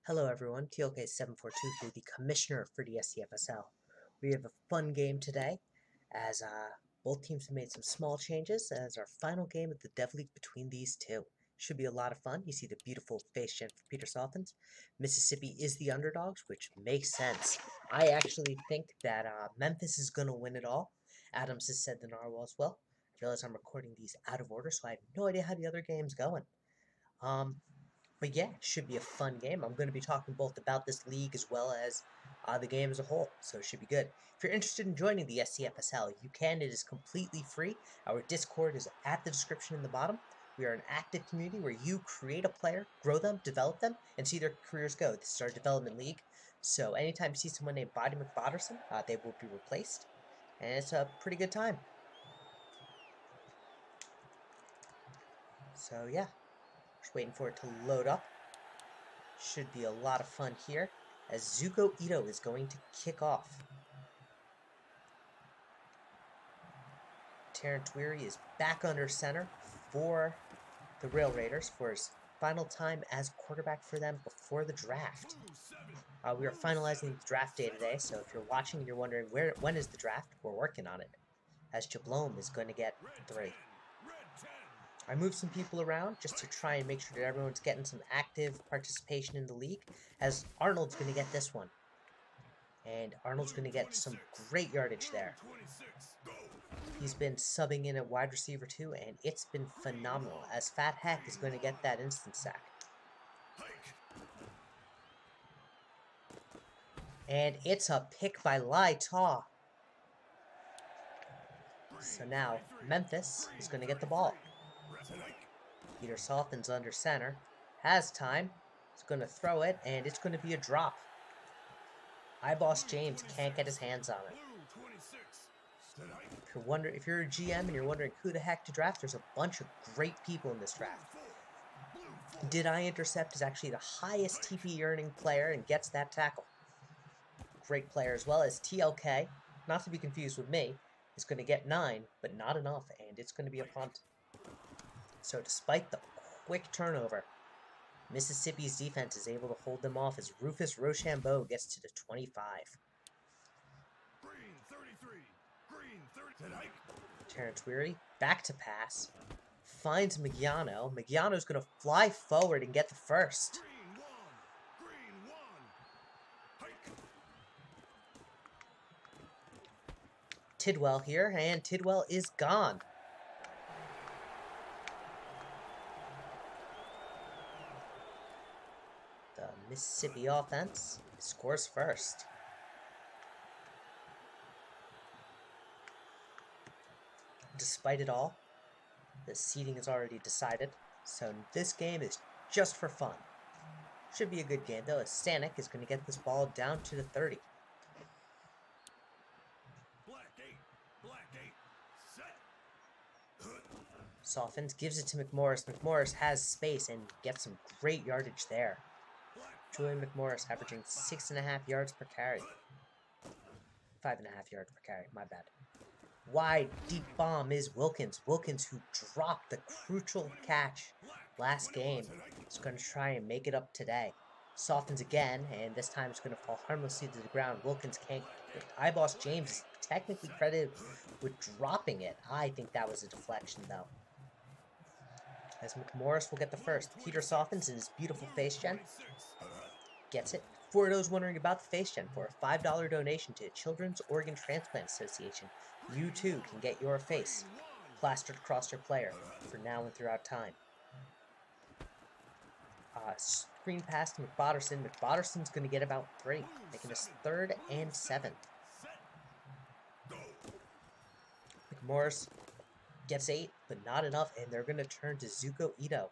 Hello everyone, TLK742 here, the Commissioner for the SCFSL. We have a fun game today, as both teams have made some small changes, as our final game of the Dev League between these two. Should be a lot of fun. You see the beautiful face gen for Peter Softens. Mississippi is the underdogs, which makes sense. I actually think that Memphis is going to win it all. Adams has said the narwhal as well. I realize I'm recording these out of order, so I have no idea how the other game's going. But yeah, it should be a fun game. I'm going to be talking both about this league as well as the game as a whole, so it should be good. If you're interested in joining the SCFSL, you can. It is completely free. Our Discord is at the description in the bottom. We are an active community where you create a player, grow them, develop them, and see their careers go. This is our development league, so anytime you see someone named Body McBotterson, they will be replaced, and it's a pretty good time. So yeah. Just waiting for it to load up. Should be a lot of fun here, as Zuko Ito is going to kick off. Terrence Weary is back under center for the Railraiders for his final time as quarterback for them before the draft. We are finalizing the draft day today, so if you're watching and you're wondering when is the draft, we're working on it, as Jablome is going to get 3. I moved some people around just to try and make sure that everyone's getting some active participation in the league, as Arnold's going to get this one. And Arnold's going to get some great yardage there. He's been subbing in at wide receiver too, and it's been phenomenal, as Fat Heck is going to get that instant sack. And it's a pick by Lai Ta. So now Memphis is going to get the ball. Peter Softens under center, has time, he's going to throw it, and it's going to be a drop. Boss James can't get his hands on it. If you're a GM and you're wondering who the heck to draft, there's a bunch of great people in this draft. Did I Intercept is actually the highest TP earning player and gets that tackle. Great player, as well as TLK, not to be confused with me, is going to get 9, but not enough, and it's going to be a punt. So despite the quick turnover, Mississippi's defense is able to hold them off as Rufus Rochambeau gets to the 25. Terrence Weary, back to pass, finds Magiano. Magiano's going to fly forward and get the first. Tidwell here, and Tidwell is gone. The Mississippi offense scores first. Despite it all, the seeding is already decided, so this game is just for fun. Should be a good game though, as Stanek is going to get this ball down to the 30. Softens, gives it to McMorris. McMorris has space and gets some great yardage there. Julian McMorris averaging 6.5 yards per carry. 5.5 yards per carry, my bad. Wide, deep bomb is Wilkins. Wilkins, who dropped the crucial catch last game, is going to try and make it up today. Softens again, and this time it's going to fall harmlessly to the ground. Wilkins can't. Boss James is technically credited with dropping it. I think that was a deflection, though. As McMorris will get the first. Peter Softens in his beautiful face gen gets it. For those wondering about the face gen, for a $5 donation to Children's Organ Transplant Association, you too can get your face plastered across your player for now and throughout time. Screen pass to McBotterson. McBotterson's going to get about 3, making this 3rd and 7. McMorris gets 8, but not enough, and they're going to turn to Zuko Ito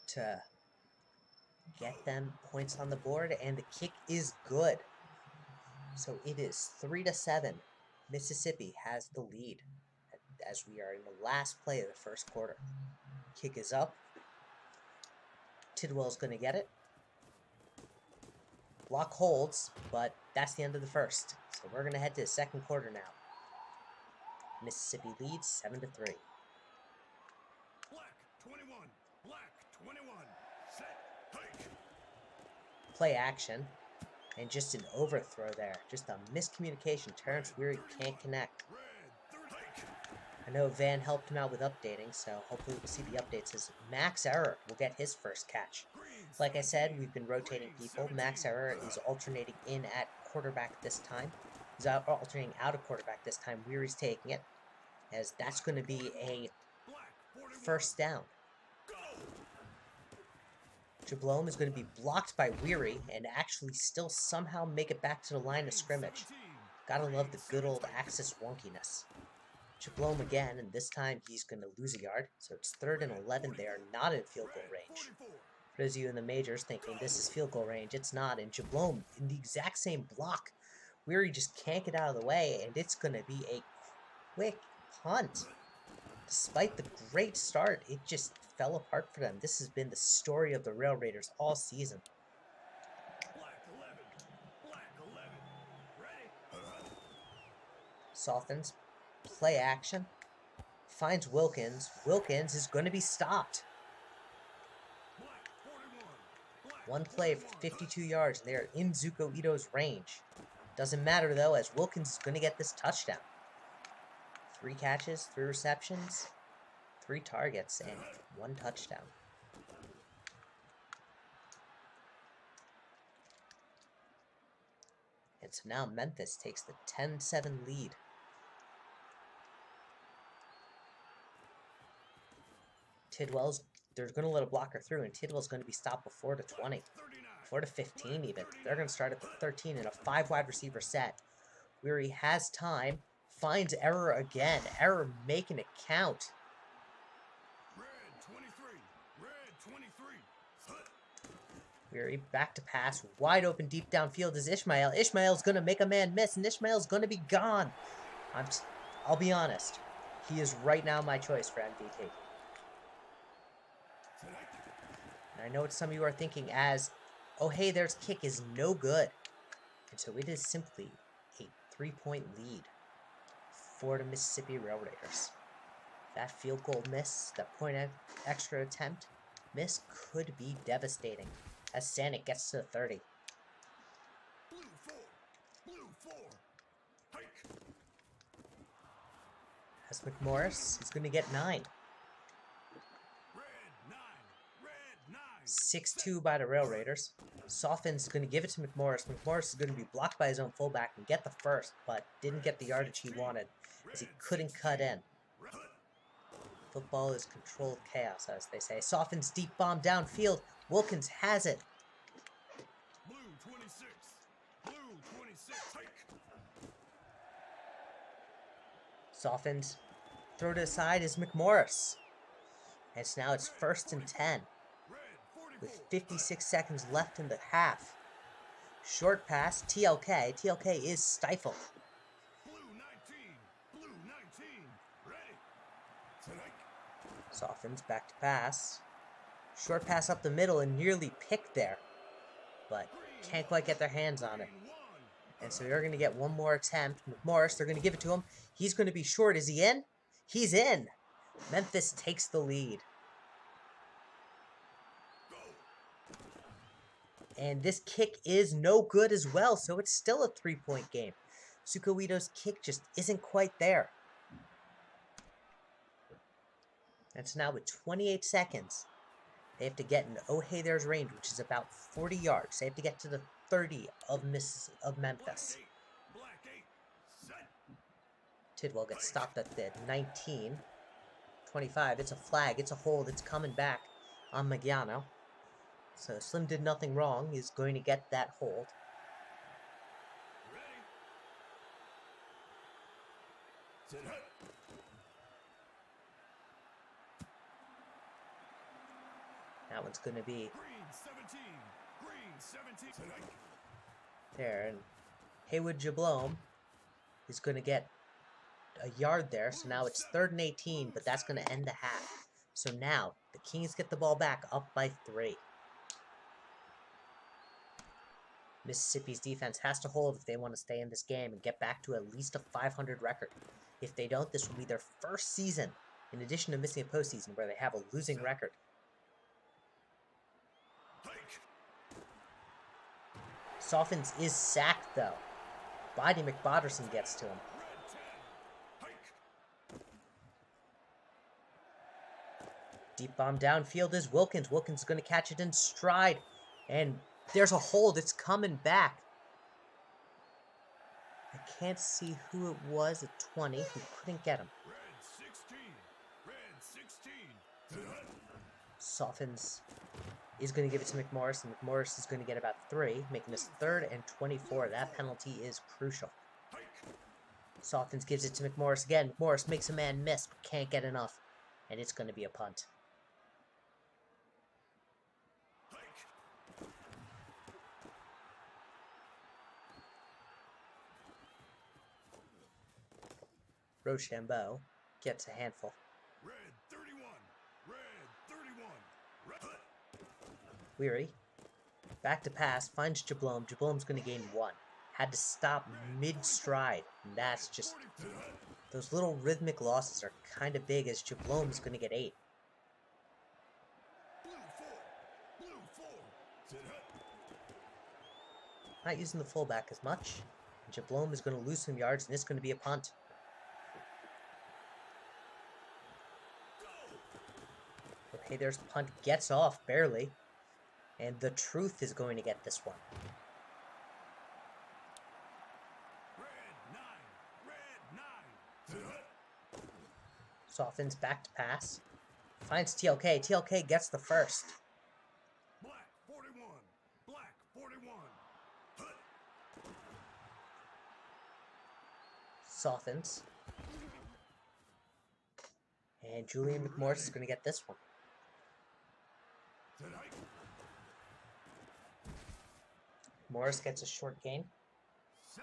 to get them points on the board, and the kick is good. So it is 3-7. Mississippi has the lead as we are in the last play of the first quarter. Kick is up. Tidwell's going to get it. Block holds, but that's the end of the first. So we're going to head to the second quarter now. Mississippi leads 7-3. Black 21, set, hike. Play action. And just an overthrow there. Just a miscommunication. Terrence Weary can't connect. I know Van helped him out with updating, so hopefully we'll see the updates as Max Error will get his first catch. Like I said, we've been rotating people. Max Error is alternating in at quarterback this time. He's alternating out of quarterback this time. Weary's taking it, as that's going to be a first down. Jablome is going to be blocked by Weary and actually still somehow make it back to the line of scrimmage. Gotta love the good old axis wonkiness. Jablome again, and this time he's going to lose a yard. So it's 3rd and 11 there, not in field goal range. For those of you in the majors thinking this is field goal range, it's not. And Jablome in the exact same block. Weary just can't get out of the way, and it's going to be a quick punt. Despite the great start, it just fell apart for them. This has been the story of the Railraiders all season. Softens. Play action. Finds Wilkins. Wilkins is going to be stopped. One play for 52 yards, and they are in Zuko Ito's range. Doesn't matter, though, as Wilkins is going to get this touchdown. 3 catches, 3 receptions, 3 targets, and 1 touchdown. And so now Memphis takes the 10-7 lead. Tidwell's, they're going to let a blocker through, and Tidwell's going to be stopped before the 20. Before the 15 even. They're going to start at the 13 in a 5 wide receiver set. Weary has time. Finds Error again. Error making it count. Weary back to pass. Wide open deep downfield is Ishmael. Ishmael's going to make a man miss, and Ishmael's going to be gone. I'll be honest. He is right now my choice for MVP. And I know what some of you are thinking as, oh hey, there's kick is no good. And so it is simply a 3-point lead for the Mississippi Railraiders. That field goal miss, that point extra attempt miss could be devastating as Sanic gets to the 30. As McMorris is going to get 9. 6-2 by the Railraiders. Soffin's going to give it to McMorris. McMorris is going to be blocked by his own fullback and get the first, but didn't get the yardage he wanted as he couldn't cut in. Football is controlled chaos, as they say. Soffin's deep bomb downfield. Wilkins has it. Soffin's throw to the side is McMorris. And so now it's 1st and 10. With 56 seconds left in the half. Short pass, TLK. TLK is stifled. Softens back to pass. Short pass up the middle and nearly picked there. But can't quite get their hands on it. And so they're going to get one more attempt. McMorris, they're going to give it to him. He's going to be short. Is he in? He's in. Memphis takes the lead. And this kick is no good as well, so it's still a 3-point game. Zuko Ito's kick just isn't quite there. And so now with 28 seconds, they have to get in oh hey there's range, which is about 40 yards. They have to get to the 30 of Memphis. Tidwell gets stopped at the 19. 25, it's a flag, it's a hold, it's coming back on Magiano. So Slim did nothing wrong. He's going to get that hold. That one's going to be there. And Haywood Jablome is going to get a yard there. So now it's 3rd and 18, but that's going to end the half. So now the Kings get the ball back up by 3. Mississippi's defense has to hold if they want to stay in this game and get back to at least a 500 record. If they don't, this will be their first season, in addition to missing a postseason, where they have a losing record. Softens is sacked, though. Body McBotterson gets to him. Deep bomb downfield is Wilkins. Wilkins is going to catch it in stride. And there's a hold. It's coming back. I can't see who it was at 20 who couldn't get him. Softens is going to give it to McMorris, and McMorris is going to get about 3, making this 3rd and 24. That penalty is crucial. Softens gives it to McMorris again. McMorris makes a man miss, but can't get enough, and it's going to be a punt. Rochambeau gets a handful. Red 31. Red 31. Weary. Back to pass. Finds Jablom. Jablom's going to gain 1. Had to stop mid-stride. And that's just... Those little rhythmic losses are kind of big as Jablom's going to get 8. Not using the fullback as much. Jablom is going to lose some yards, and it's going to be a punt. Okay, there's punt. Gets off, barely. And the Truth is going to get this one. Softens back to pass. Finds TLK. TLK gets the first. Black 41. Black 41. Softens. And Julian McMorris is going to get this one. Morris gets a short gain. So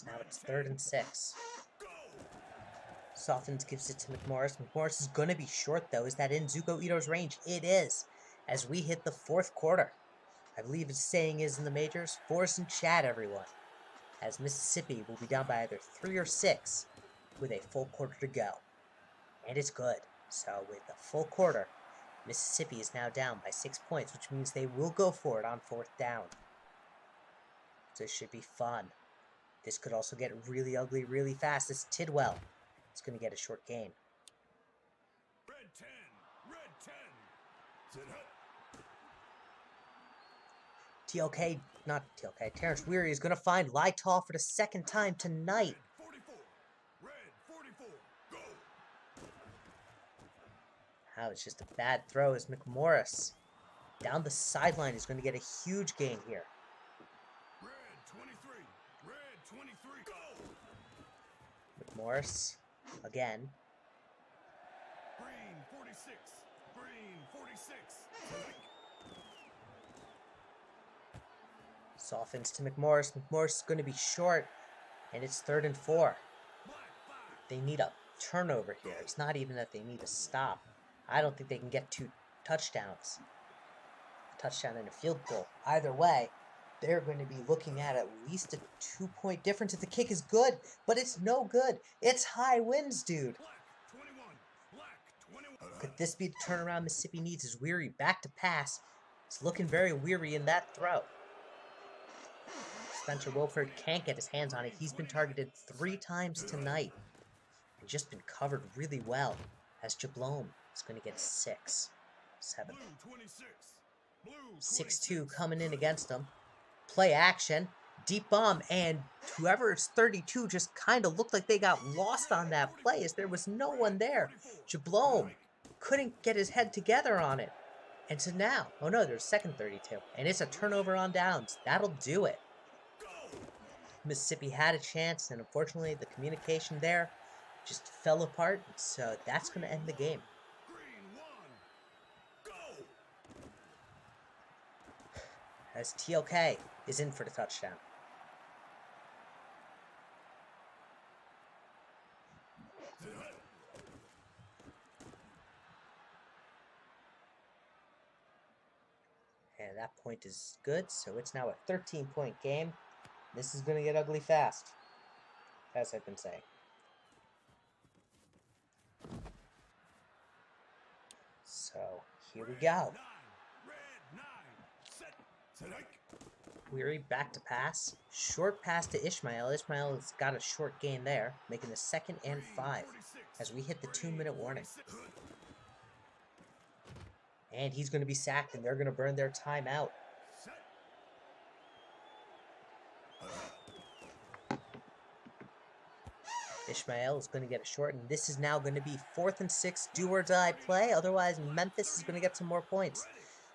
now it's 3rd and 6. Softens gives it to McMorris. McMorris is going to be short, though. Is that in Zuko Ito's range? It is. As we hit the 4th quarter. I believe his saying is in the majors, force and chat, everyone. As Mississippi will be down by either 3 or 6 with a full quarter to go. And it's good. So with the full quarter, Mississippi is now down by 6 points, which means they will go for it on 4th down. So this should be fun. This could also get really ugly really fast. This Tidwell is going to get a short gain. Red 10. Red 10. TLK, not TLK, Terrence Weary is going to find Lytall for the 2nd time tonight. Red 44. Go. Now it's just a bad throw as McMorris down the sideline is going to get a huge gain here. Red 23, go. McMorris again. Green 46. Green 46. Softens to McMorris. McMorris is going to be short, and it's 3rd and 4. They need a turnover here. It's not even that they need a stop. I don't think they can get 2 touchdowns. A touchdown and a field goal. Either way, they're going to be looking at least a 2-point difference if the kick is good, but it's no good. It's high winds, dude. Could this be the turnaround Mississippi needs? Is Weary back to pass? It's looking very weary in that throw. Spencer Wilford can't get his hands on it. He's been targeted 3 times tonight and just been covered really well as Jablom is going to get 6. 7. 6-2 coming in against him. Play action. Deep bomb. And whoever is 32 just kind of looked like they got lost on that play as there was no one there. Jablom couldn't get his head together on it. And so now, oh no, there's 2nd 32. And it's a turnover on downs. That'll do it. Mississippi had a chance, and unfortunately the communication there just fell apart. So that's going to end the game. As TLK is in for the touchdown. And that point is good, so it's now a 13-point game. This is going to get ugly fast, as I've been saying. Here we go. Weary back to pass. Short pass to Ishmael. Ishmael has got a short gain there, making the 2nd and 5 as we hit the 2-minute warning. And he's going to be sacked, and they're going to burn their timeout. Ishmael is going to get a short, and this is now going to be 4th and 6, do-or-die play. Otherwise, Memphis is going to get some more points.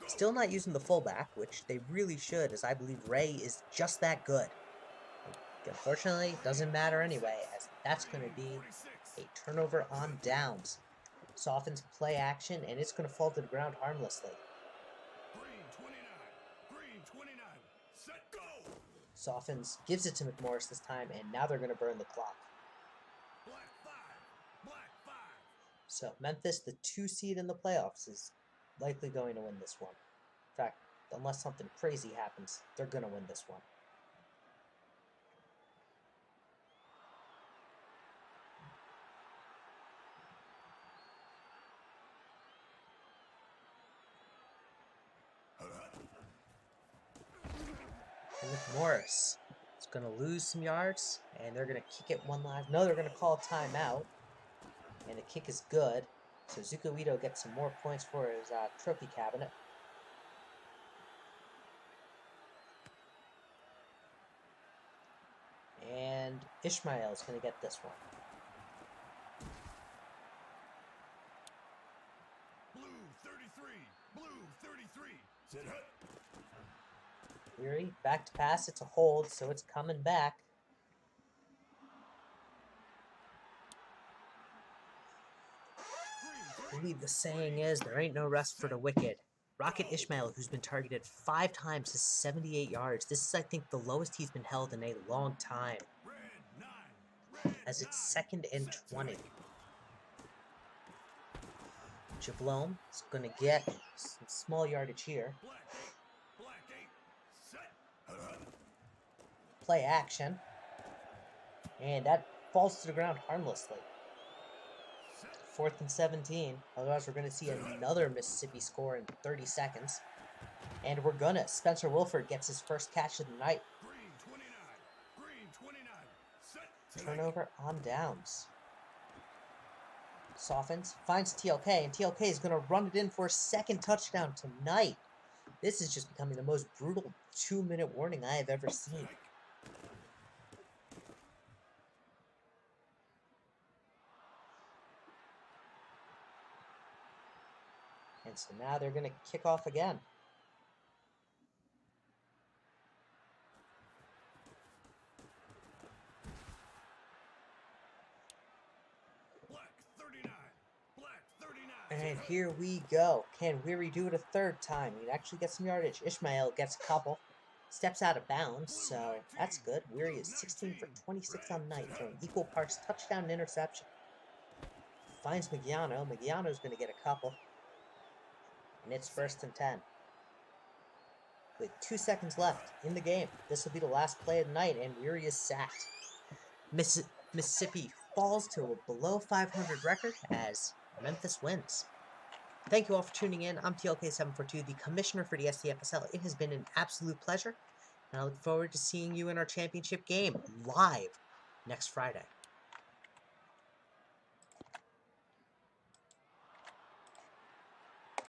Still not using the fullback, which they really should, as I believe Ray is just that good. Unfortunately, it doesn't matter anyway, as that's going to be a turnover on downs. Softens play action, and it's going to fall to the ground harmlessly. Softens gives it to McMorris this time, and now they're going to burn the clock. So Memphis, the 2 seed in the playoffs, is likely going to win this one. In fact, unless something crazy happens, they're going to win this one. And McMorris is going to lose some yards, and they're going to kick it one last. No, they're going to call a timeout. And the kick is good, so Zuko Ito gets some more points for his trophy cabinet. And Ishmael is going to get this one. Blue 33. Weary, back to pass, it's a hold, so it's coming back. I believe the saying is, there ain't no rest for the wicked. Rocket Ishmael, who's been targeted 5 times, has 78 yards. This is, I think, the lowest he's been held in a long time, as it's 2nd and 20. Jablome is going to get some small yardage here. Play action. And that falls to the ground harmlessly. 4th and 17. Otherwise, we're going to see another Mississippi score in 30 seconds. And we're going to. Spencer Wilford gets his first catch of the night. Turnover on downs. Softens, finds TLK, and TLK is going to run it in for a 2nd touchdown tonight. This is just becoming the most brutal 2-minute warning I have ever seen. And so now they're going to kick off again. And here we go. Can Weary do it a 3rd time? He actually gets some yardage. Ishmael gets a couple. Steps out of bounds, so that's good. Weary is 16 for 26 on the night, throwing equal parts touchdown and interception. Finds Magiano. Magiano's going to get a couple. And it's 1st and 10. With 2 seconds left in the game. This will be the last play of the night, and Weary is sacked. Mississippi falls to a below 500 record as Memphis wins. Thank you all for tuning in. I'm TLK742, the commissioner for the SCFSL. It has been an absolute pleasure, and I look forward to seeing you in our championship game live next Friday.